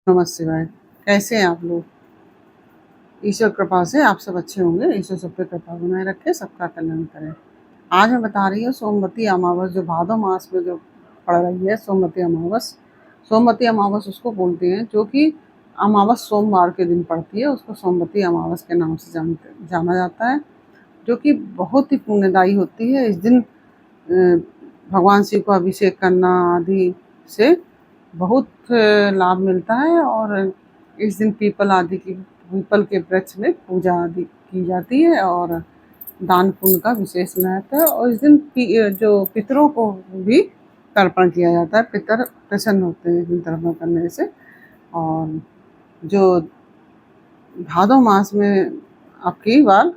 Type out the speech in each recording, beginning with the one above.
नमस्ते भाई। कैसे हैं आप लोग? ईश्वर कृपा से आप सब अच्छे होंगे। ईश्वर सब पे कृपा बनाए रखे, सबका कल्याण करे। आज मैं बता रही हूँ सोमवती अमावस, जो भादो मास में जो पड़ रही है सोमवती अमावस। सोमवती अमावस उसको बोलते हैं जो कि अमावस सोमवार के दिन पड़ती है, उसको सोमवती अमावस के नाम से जाना जाता है, जो कि बहुत ही पुण्यदायी होती है। इस दिन भगवान शिव को अभिषेक करना आदि से बहुत लाभ मिलता है। और इस दिन पीपल के वृक्ष में पूजा आदि की जाती है और दान पुण्य का विशेष महत्व है। और इस दिन जो पितरों को भी तर्पण किया जाता है। पितर प्रसन्न होते हैं इस दिन तर्पण करने से। और जो भादो मास में आपकी बार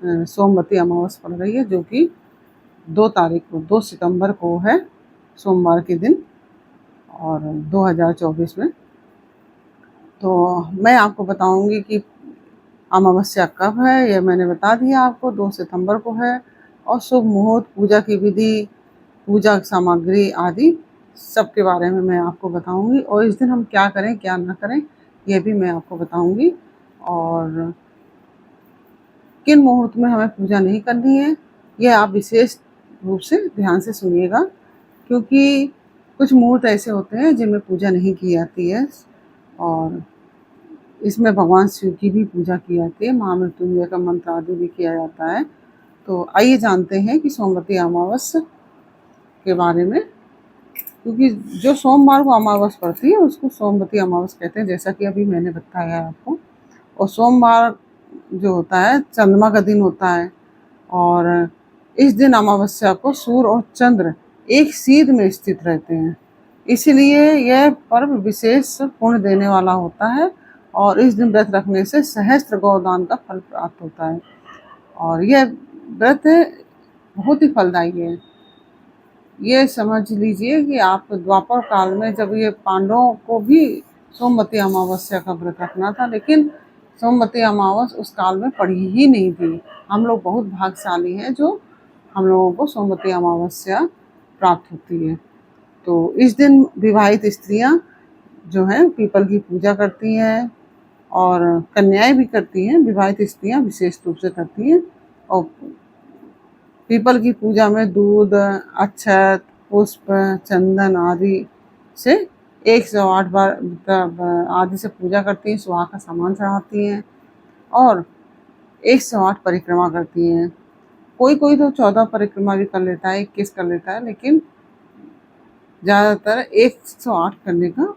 सोमवती अमावस पड़ रही है, जो कि 2 सितंबर को है, सोमवार के दिन, और 2024 में। तो मैं आपको बताऊंगी कि अमावस्या कब है, यह मैंने बता दिया आपको, 2 सितंबर को है। और शुभ मुहूर्त, पूजा की विधि, पूजा सामग्री आदि सबके बारे में मैं आपको बताऊंगी। और इस दिन हम क्या करें क्या ना करें यह भी मैं आपको बताऊंगी। और किन मुहूर्त में हमें पूजा नहीं करनी है, यह आप विशेष रूप से ध्यान से सुनिएगा, क्योंकि कुछ मुहूर्त ऐसे होते हैं जिनमें पूजा नहीं की जाती है। और इसमें भगवान शिव की भी पूजा की जाती है, महामृत्युंजय का मंत्र आदि भी किया जाता है। तो आइए जानते हैं कि सोमवती अमावस के बारे में। क्योंकि जो सोमवार को अमावस पड़ती है उसको सोमवती अमावस कहते हैं, जैसा कि अभी मैंने बताया है आपको। और सोमवार जो होता है चंद्रमा का दिन होता है। और इस दिन अमावस्या को सूर्य और चंद्र एक सीध में स्थित रहते हैं, इसलिए यह पर्व विशेष पुण्य देने वाला होता है। और इस दिन व्रत रखने से सहस्त्र गौदान का फल प्राप्त होता है। और यह व्रत बहुत ही फलदायी है। ये समझ लीजिए कि आप द्वापर काल में, जब ये पांडवों को भी सोमवती अमावस्या का व्रत रखना था, लेकिन सोमवती अमावस उस काल में पड़ी ही नहीं थी। हम लोग बहुत भाग्यशाली हैं जो हम लोगों को सोमवती अमावस्या प्राप्त होती है। तो इस दिन विवाहित स्त्रियां जो हैं पीपल की पूजा करती हैं, और कन्याएं भी करती हैं, विवाहित स्त्रियां विशेष रूप से करती हैं। और पीपल की पूजा में दूध, अक्षत, पुष्प, चंदन आदि से 108 बार आदि से पूजा करती हैं, सुहा का सामान चढ़ाती हैं और 108 परिक्रमा करती हैं। कोई कोई तो 14 परिक्रमा भी कर लेता है, 21 कर लेता है, लेकिन ज़्यादातर 108 करने का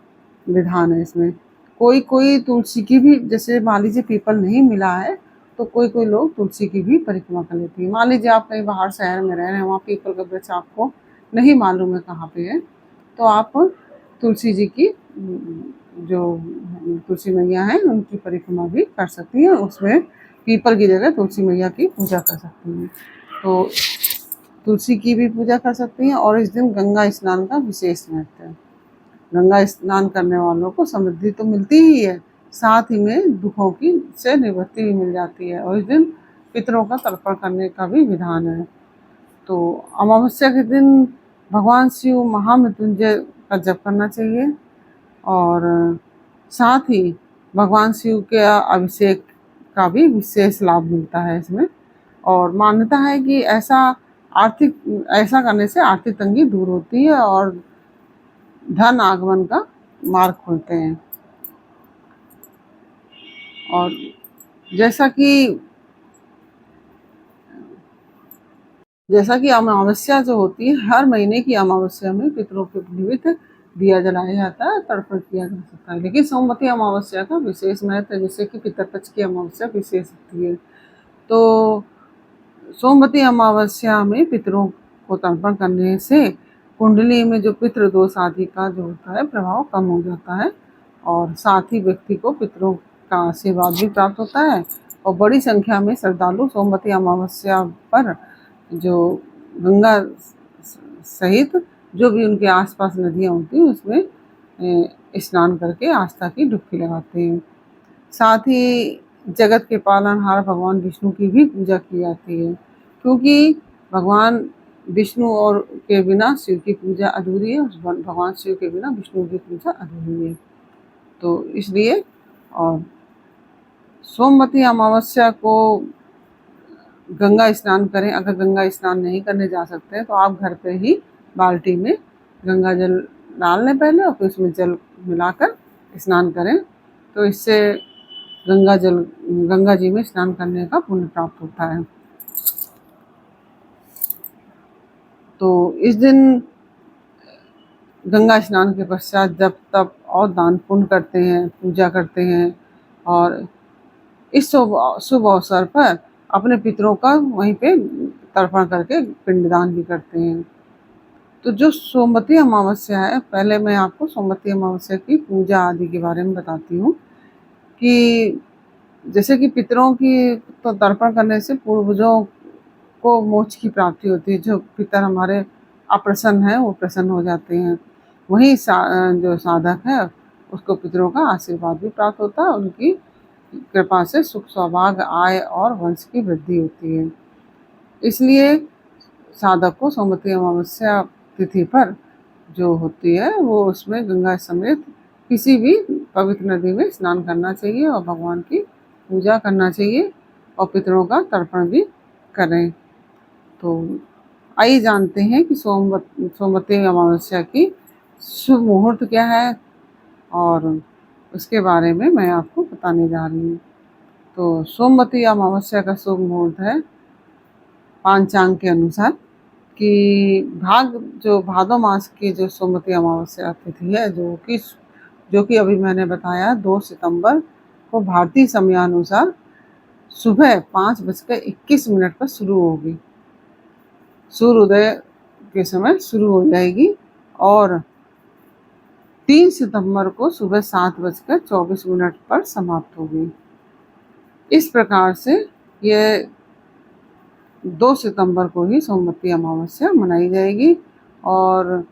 विधान है इसमें। कोई कोई तुलसी की भी, जैसे मान लीजिए पीपल नहीं मिला है तो कोई कोई लोग तुलसी की भी परिक्रमा कर लेते हैं। मान लीजिए आप कहीं बाहर शहर में रह रहे हैं, वहाँ पीपल का वृक्ष आपको नहीं मालूम है कहाँ पे है, तो आप तुलसी जी की जो तुलसी मैया हैं उनकी परिक्रमा भी कर सकती हैं। उसमें पीपल की जगह तुलसी मैया की पूजा कर सकती हैं। तो तुलसी की भी पूजा कर सकती हैं। और इस दिन गंगा स्नान का विशेष महत्व है। गंगा स्नान करने वालों को समृद्धि तो मिलती ही है, साथ ही में दुखों की से निवृत्ति भी मिल जाती है। और इस दिन पितरों का तर्पण करने का भी विधान है। तो अमावस्या के दिन भगवान शिव महामृत्युंजय का जप करना चाहिए। और साथ ही भगवान शिव के अभिषेक का भी विशेष लाभ मिलता है इसमें। और मान्यता है कि ऐसा करने से आर्थिक तंगी दूर होती है और धन आगमन का मार्ग खुलते हैं। और जैसा कि जैसा कि अमावस्या जो होती है, हर महीने की अमावस्या में पितरों के निमित्त दिया जलाया जाता है, तर्पण किया जा सकता है। लेकिन सोमवती अमावस्या का विशेष महत्व है, जैसे कि पितरपक्ष की अमावस्या विशेष होती है। तो सोमवती अमावस्या में पितरों को तर्पण करने से कुंडली में जो पितृ दोष आदि का जो होता है प्रभाव कम हो जाता है। और साथ ही व्यक्ति को पितरों का आशीर्वाद भी प्राप्त होता है। और बड़ी संख्या में श्रद्धालु सोमवती अमावस्या पर जो गंगा सहित जो भी उनके आसपास नदियाँ होती हैं उसमें स्नान करके आस्था की डुबकी लगाते हैं। साथ ही जगत के पालनहार भगवान विष्णु की भी पूजा की जाती है, क्योंकि भगवान विष्णु और के बिना शिव की पूजा अधूरी है, भगवान शिव के बिना विष्णु की पूजा अधूरी है। तो इसलिए, और सोमवती अमावस्या को गंगा स्नान करें। अगर गंगा स्नान नहीं करने जा सकते हैं तो आप घर पे ही बाल्टी में गंगा जल डाल लें पहले, और फिर उसमें जल मिलाकर स्नान करें। तो इससे गंगा जी में स्नान करने का पुण्य प्राप्त होता है। तो इस दिन गंगा स्नान के पश्चात जब तप और दान पुण्य करते हैं, पूजा करते हैं, और इस शुभ अवसर पर अपने पितरों का वहीं पे तर्पण करके पिंडदान भी करते हैं। तो जो सोमवती अमावस्या है, पहले मैं आपको सोमवती अमावस्या की पूजा आदि के बारे में बताती हूँ कि जैसे कि पितरों की तो तर्पण करने से पूर्वजों को मोक्ष की प्राप्ति होती है। जो पितर हमारे अप्रसन्न हैं वो प्रसन्न हो जाते हैं। वहीं जो साधक है उसको पितरों का आशीर्वाद भी प्राप्त होता है। उनकी कृपा से सुख सौभाग्य, आय और वंश की वृद्धि होती है। इसलिए साधक को सोमवती अमावस्या तिथि पर जो होती है वो उसमें गंगा समेत किसी भी पवित्र नदी में स्नान करना चाहिए और भगवान की पूजा करना चाहिए और पितरों का तर्पण भी करें। तो आइए जानते हैं कि सोमवती अमावस्या की शुभ मुहूर्त क्या है, और उसके बारे में मैं आपको बताने जा रही हूँ। तो सोमवती अमावस्या का शुभ मुहूर्त है पांचांग के अनुसार कि जो भादो मास की जो सोमवती अमावस्या तिथि है, जो कि अभी मैंने बताया 2 सितंबर को भारतीय समयानुसार सुबह 5:21 पर शुरू होगी। सूर्योदय के समय शुरू हो जाएगी और 3 सितंबर को सुबह 7:24 पर समाप्त होगी। इस प्रकार से ये 2 सितंबर को ही सोमवती अमावस्या मनाई जाएगी और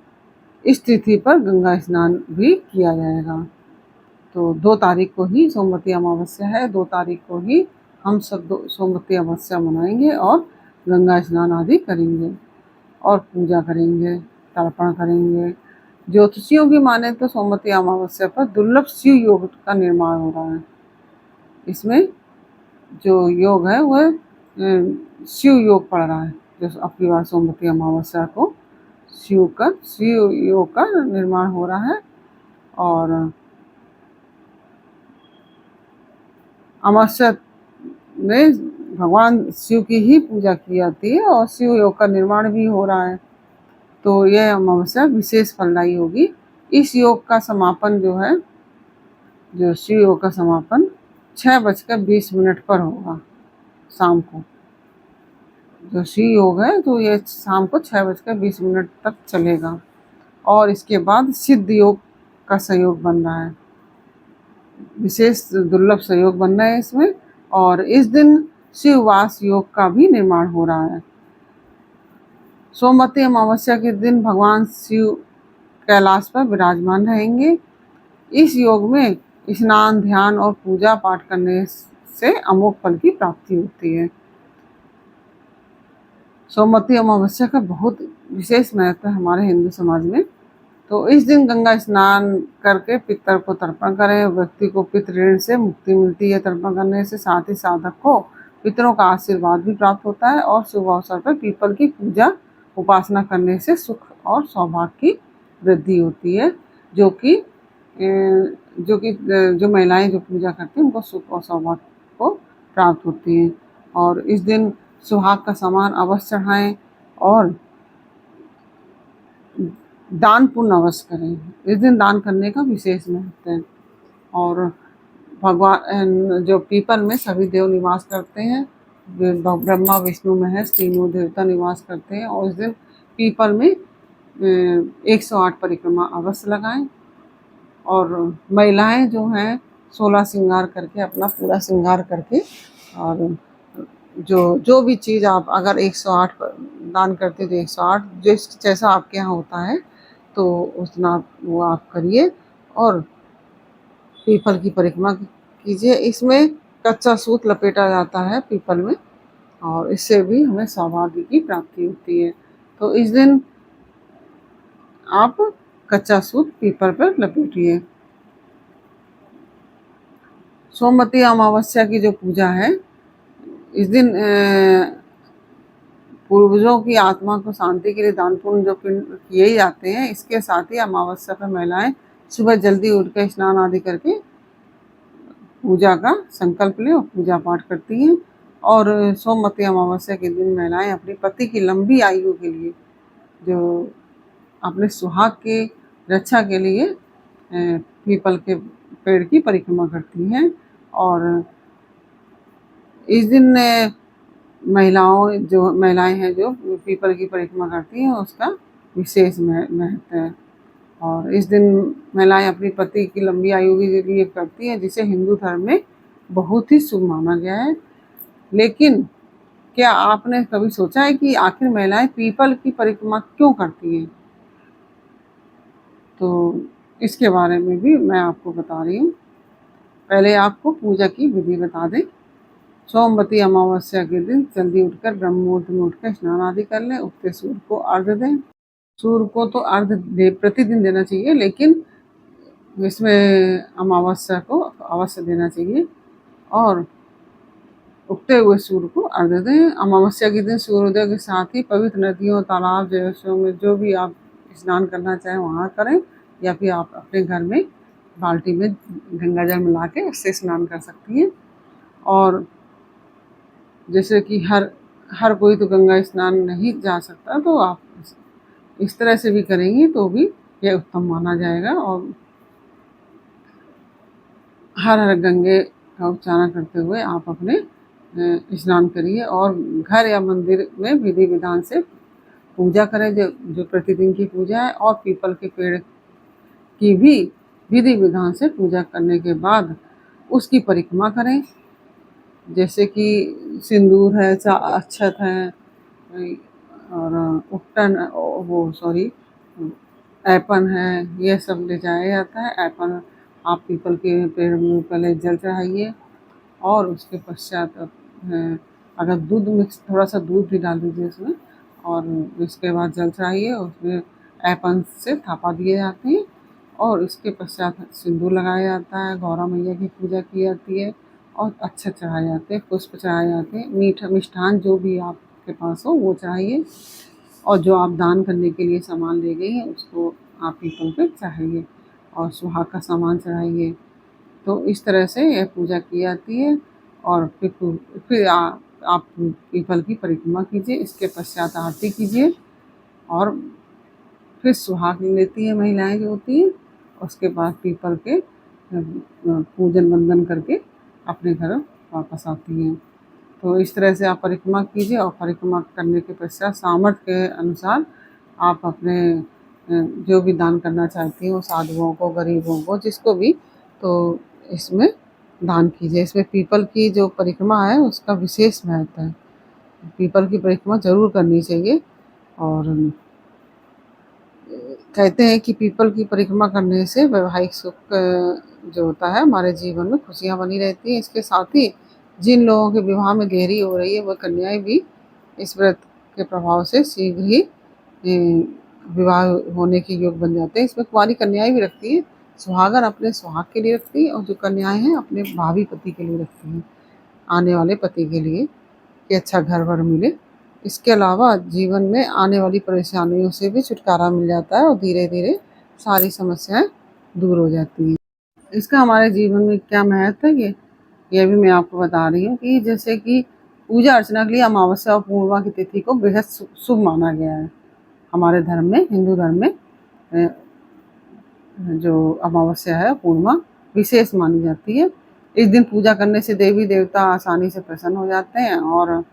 इस तिथि पर गंगा स्नान भी किया जाएगा। तो 2 तारीख को ही सोमवती अमावस्या है। 2 तारीख को ही हम सब सोमवती अमावस्या मनाएंगे और गंगा स्नान आदि करेंगे और पूजा करेंगे, तर्पण करेंगे। ज्योतिषियों की माने तो सोमवती अमावस्या पर दुर्लभ शिव योग का निर्माण हो रहा है। इसमें जो योग है वह शिव योग पड़ रहा है। जो अपनी बार सोमवती अमावस्या को शिव योग का निर्माण हो रहा है और अमावस्या में भगवान शिव की ही पूजा की जाती है और शिव योग का निर्माण भी हो रहा है। तो यह अमावस्या विशेष फलदायी होगी। इस योग का समापन जो है, जो शिव योग का समापन 6:20 पर होगा शाम को। जो शिव योग है तो ये शाम को 6:20 तक चलेगा और इसके बाद सिद्ध योग का संयोग बन रहा है। विशेष दुर्लभ संयोग बन रहा है इसमें, और इस दिन शिववास योग का भी निर्माण हो रहा है। सोमवती अमावस्या के दिन भगवान शिव कैलाश पर विराजमान रहेंगे। इस योग में स्नान, ध्यान और पूजा पाठ करने से अमोघ फल की प्राप्ति होती है। सोमवती अमावस्या का बहुत विशेष महत्व है हमारे हिंदू समाज में। तो इस दिन गंगा स्नान करके पितर को तर्पण करें। व्यक्ति को पितृ ऋण से मुक्ति मिलती है तर्पण करने से। साथ ही साधक को पितरों का आशीर्वाद भी प्राप्त होता है और शुभ अवसर पर पीपल की पूजा उपासना करने से सुख और सौभाग्य की वृद्धि होती है। जो महिलाएं जो पूजा करती हैं उनको सुख और सौभाग्य को प्राप्त होती है। और इस दिन सुहाग का सामान अवश्य चढ़ाएं और दान पुण्य अवश्य करें। इस दिन दान करने का विशेष महत्व है। और भगवान जो पीपल में सभी देव निवास करते हैं, ब्रह्मा विष्णु महेश तीनों देवता निवास करते हैं। और इस दिन पीपल में 108 परिक्रमा अवश्य लगाएं। और महिलाएं जो हैं 16 श्रृंगार करके, अपना पूरा श्रृंगार करके, और जो भी चीज़ आप अगर 108 दान करते तो 108 जैसा आपके यहाँ होता है तो उतना वो आप करिए और पीपल की परिक्रमा कीजिए। इसमें कच्चा सूत लपेटा जाता है पीपल में और इससे भी हमें सौभाग्य की प्राप्ति होती है। तो इस दिन आप कच्चा सूत पीपल पर लपेटिए। सोमवती अमावस्या की जो पूजा है, इस दिन पूर्वजों की आत्मा को शांति के लिए दान पुण्य जो किए ही जाते हैं। इसके साथ ही अमावस्या पर महिलाएं सुबह जल्दी उठकर स्नान आदि करके पूजा का संकल्प लें और पूजा पाठ करती हैं। और सोमवती अमावस्या के दिन महिलाएं अपने पति की लंबी आयु के लिए, जो अपने सुहाग के रक्षा के लिए पीपल के पेड़ की परिक्रमा करती हैं। और इस दिन महिलाएं हैं जो पीपल की परिक्रमा करती हैं, उसका विशेष महत्व है। और इस दिन महिलाएं अपने पति की लंबी आयु के लिए करती हैं, जिसे हिंदू धर्म में बहुत ही शुभ माना गया है। लेकिन क्या आपने कभी सोचा है कि आखिर महिलाएं पीपल की परिक्रमा क्यों करती हैं? तो इसके बारे में भी मैं आपको बता रही हूँ। पहले आपको पूजा की विधि बता दें। सोमवती अमावस्या के दिन जल्दी उठकर ब्रह्म मुहूर्त में उठकर स्नान आदि कर लें। उगते सूर्य को अर्घ्य दें। सूर्य को तो अर्घ्य प्रतिदिन देना चाहिए, लेकिन इसमें अमावस्या को अवश्य देना चाहिए। और उगते हुए सूर्य को अर्घ्य दें। अमावस्या के दिन सूर्योदय के साथ ही पवित्र नदियों, तालाब, जलाशयों में जो भी आप स्नान करना चाहें वहाँ करें, या फिर आप अपने घर में बाल्टी में गंगा जल मिला के उससे स्नान कर सकती हैं। और जैसे कि हर कोई तो गंगा स्नान नहीं जा सकता, तो आप इस तरह से भी करेंगी तो भी यह उत्तम माना जाएगा। और हर हर गंगे का उच्चारण करते हुए आप अपने स्नान करिए और घर या मंदिर में विधि विधान से पूजा करें, जो प्रतिदिन की पूजा है। और पीपल के पेड़ की भी विधि विधान से पूजा करने के बाद उसकी परिक्रमा करें। जैसे कि सिंदूर है, अक्षत है, और उपटन, ऐपन है, यह सब ले जाया जाता है। ऐपन आप पीपल के पेड़ में पहले जल चढ़ाइए, और उसके पश्चात अगर दूध मिक्स, थोड़ा सा दूध भी डाल दीजिए उसमें, और इसके बाद जल चढ़ाइए। उसमें ऐपन से थापा दिए जाते हैं, और इसके पश्चात सिंदूर लगाया जाता है। गौरा मैया की पूजा की जाती है, और अक्षत चढ़ाए जाते हैं, पुष्प चढ़ाए जाते हैं, मीठा मिष्ठान जो भी आपके पास हो वो चढ़ाइए। और जो आप दान करने के लिए सामान ले गई हैं उसको आप पीपल पे चढ़ाइए, और सुहाग का सामान चढ़ाइए। तो इस तरह से यह पूजा की जाती है। और फिर आप पीपल की परिक्रमा कीजिए। इसके पश्चात आरती कीजिए, और फिर सुहाग लेती है महिलाएं जो होती हैं। उसके बाद पीपल के पूजन वंदन करके अपने घर वापस आती हैं। तो इस तरह से आप परिक्रमा कीजिए, और परिक्रमा करने के पश्चात सामर्थ्य के अनुसार आप अपने जो भी दान करना चाहती हैं, वो साधुओं को, गरीबों को, जिसको भी, तो इसमें दान कीजिए। इसमें पीपल की जो परिक्रमा है उसका विशेष महत्व है। पीपल की परिक्रमा जरूर करनी चाहिए। और कहते हैं कि पीपल की परिक्रमा करने से वैवाहिक सुख जो होता है हमारे जीवन में, खुशियाँ बनी रहती हैं। इसके साथ ही जिन लोगों के विवाह में देरी हो रही है, वह कन्याएं भी इस व्रत के प्रभाव से शीघ्र ही विवाह होने के योग बन जाते हैं। इसमें कुंवारी कन्याएं भी रखती हैं। सुहागन अपने सुहाग के लिए रखती हैं, और जो कन्याएं हैं अपने भावी पति के लिए रखती हैं, आने वाले पति के लिए, कि अच्छा घर वर मिले। इसके अलावा जीवन में आने वाली परेशानियों से भी छुटकारा मिल जाता है, और धीरे धीरे सारी समस्याएं दूर हो जाती हैं। इसका हमारे जीवन में क्या महत्व है, ये भी मैं आपको बता रही हूँ। कि जैसे कि पूजा अर्चना के लिए अमावस्या और पूर्णिमा की तिथि को बेहद शुभ माना गया है। हमारे धर्म में, हिंदू धर्म में जो अमावस्या है, पूर्णिमा विशेष मानी जाती है। इस दिन पूजा करने से देवी देवता आसानी से प्रसन्न हो जाते हैं और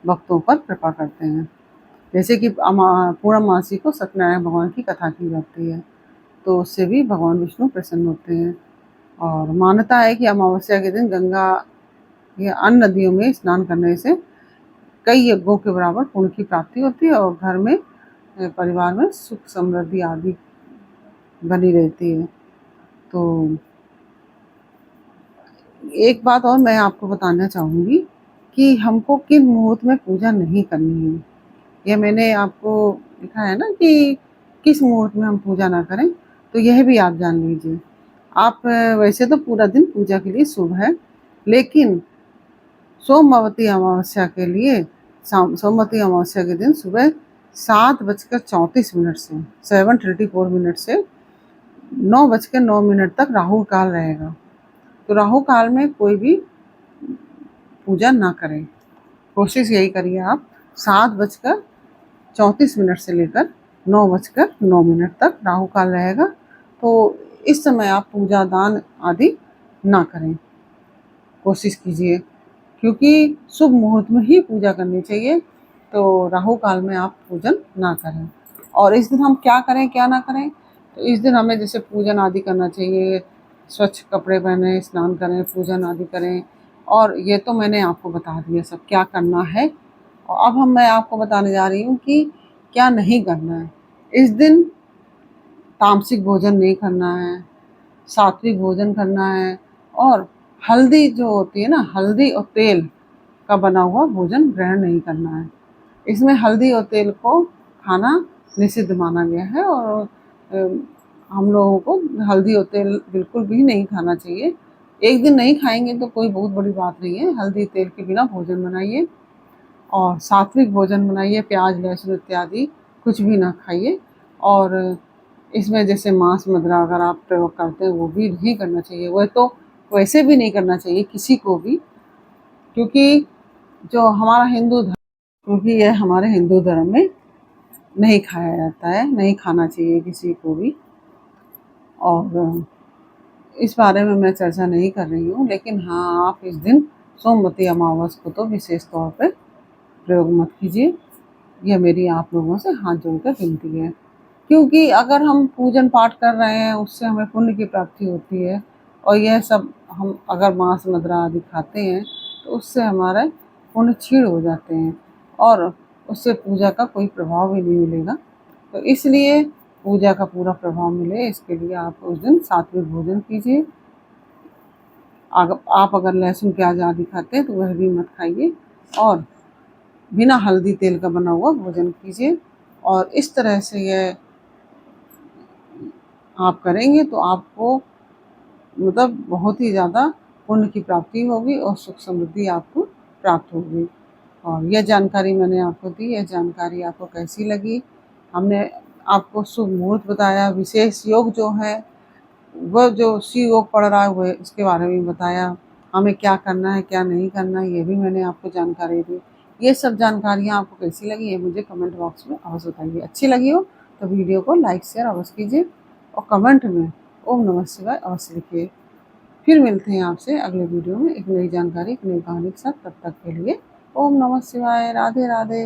भक्तों पर कृपा करते हैं। जैसे कि पूर्णमासी को सत्यनारायण भगवान की कथा की जाती है, तो उससे भी भगवान विष्णु प्रसन्न होते हैं। और मान्यता है कि अमावस्या के दिन गंगा या अन्य नदियों में स्नान करने से कई यज्ञों के बराबर पुण्य की प्राप्ति होती है, और घर में, परिवार में सुख समृद्धि आदि बनी रहती है। तो एक बात और मैं आपको बताना चाहूँगी कि हमको किन मुहूर्त में पूजा नहीं करनी है। यह मैंने आपको लिखा है ना कि किस मुहूर्त में हम पूजा ना करें, तो यह भी आप जान लीजिए। आप वैसे तो पूरा दिन पूजा के लिए शुभ है, लेकिन सोमवती अमावस्या के लिए सोमवती अमावस्या के दिन सुबह 7:34 से 7:34 से 9:09 तक राहु काल रहेगा। तो राहु काल में कोई भी पूजा ना करें। कोशिश यही करिए आप 7:34 से लेकर 9:09 तक राहु काल रहेगा। तो इस समय आप पूजा दान आदि ना करें, कोशिश कीजिए, क्योंकि शुभ मुहूर्त में ही पूजा करनी चाहिए। तो राहु काल में आप पूजन ना करें। और इस दिन हम क्या करें क्या ना करें, तो इस दिन हमें जैसे पूजन आदि करना चाहिए, स्वच्छ कपड़े पहने, स्नान करें, पूजन आदि करें। और ये तो मैंने आपको बता दिया सब क्या करना है। और अब मैं आपको बताने जा रही हूँ कि क्या नहीं करना है। इस दिन तामसिक भोजन नहीं करना है, सात्विक भोजन करना है। और हल्दी जो होती है ना, हल्दी और तेल का बना हुआ भोजन ग्रहण नहीं करना है। इसमें हल्दी और तेल को खाना निषिद्ध माना गया है। और हम लोगों को हल्दी और तेल बिल्कुल भी नहीं खाना चाहिए। एक दिन नहीं खाएंगे तो कोई बहुत बड़ी बात नहीं है। हल्दी तेल के बिना भोजन बनाइए और सात्विक भोजन बनाइए, प्याज लहसुन इत्यादि कुछ भी ना खाइए। और इसमें जैसे मांस मदिरा अगर आप प्रयोग करते हैं वो भी नहीं करना चाहिए। वह तो वैसे भी नहीं करना चाहिए किसी को भी, क्योंकि जो हमारा हिंदू धर्म, क्योंकि यह हमारे हिंदू धर्म में नहीं खाया जाता है, नहीं खाना चाहिए किसी को भी। और इस बारे में मैं चर्चा नहीं कर रही हूँ। लेकिन हाँ, आप इस दिन सोमवती अमावस को तो विशेष तौर पर प्रयोग मत कीजिए। यह मेरी आप लोगों से हाथ जोड़कर विनती है, क्योंकि अगर हम पूजन पाठ कर रहे हैं उससे हमें पुण्य की प्राप्ति होती है। और यह सब हम अगर मांस मदिरा आदि खाते हैं तो उससे हमारे पुण्य क्षीण हो जाते हैं और उससे पूजा का कोई प्रभाव ही नहीं मिलेगा। तो इसलिए पूजा का पूरा प्रभाव मिले इसके लिए आप उस दिन सात्विक भोजन कीजिए। आप अगर लहसुन प्याज आदि खाते हैं तो वह भी मत खाइए और बिना हल्दी तेल का बना हुआ भोजन कीजिए। और इस तरह से यह आप करेंगे तो आपको मतलब बहुत ही ज़्यादा पुण्य की प्राप्ति होगी और सुख समृद्धि आपको प्राप्त होगी। और यह जानकारी मैंने आपको दी, यह जानकारी आपको कैसी लगी? हमने आपको शुभ मुहूर्त बताया, विशेष योग जो है वह जो शिव योग पड़ रहा है वह इसके बारे में बताया, हमें क्या करना है क्या नहीं करना है ये भी मैंने आपको जानकारी दी। ये सब जानकारियाँ आपको कैसी लगी ये मुझे कमेंट बॉक्स में अवश्य बताइए। अच्छी लगी हो तो वीडियो को लाइक शेयर अवश्य कीजिए और कमेंट में ओम नमः शिवाय अवश्य लिखिए। फिर मिलते हैं आपसे अगले वीडियो में एक नई जानकारी, एक नई कहानी के साथ। तब तक के लिए ओम नमः शिवाय, राधे राधे।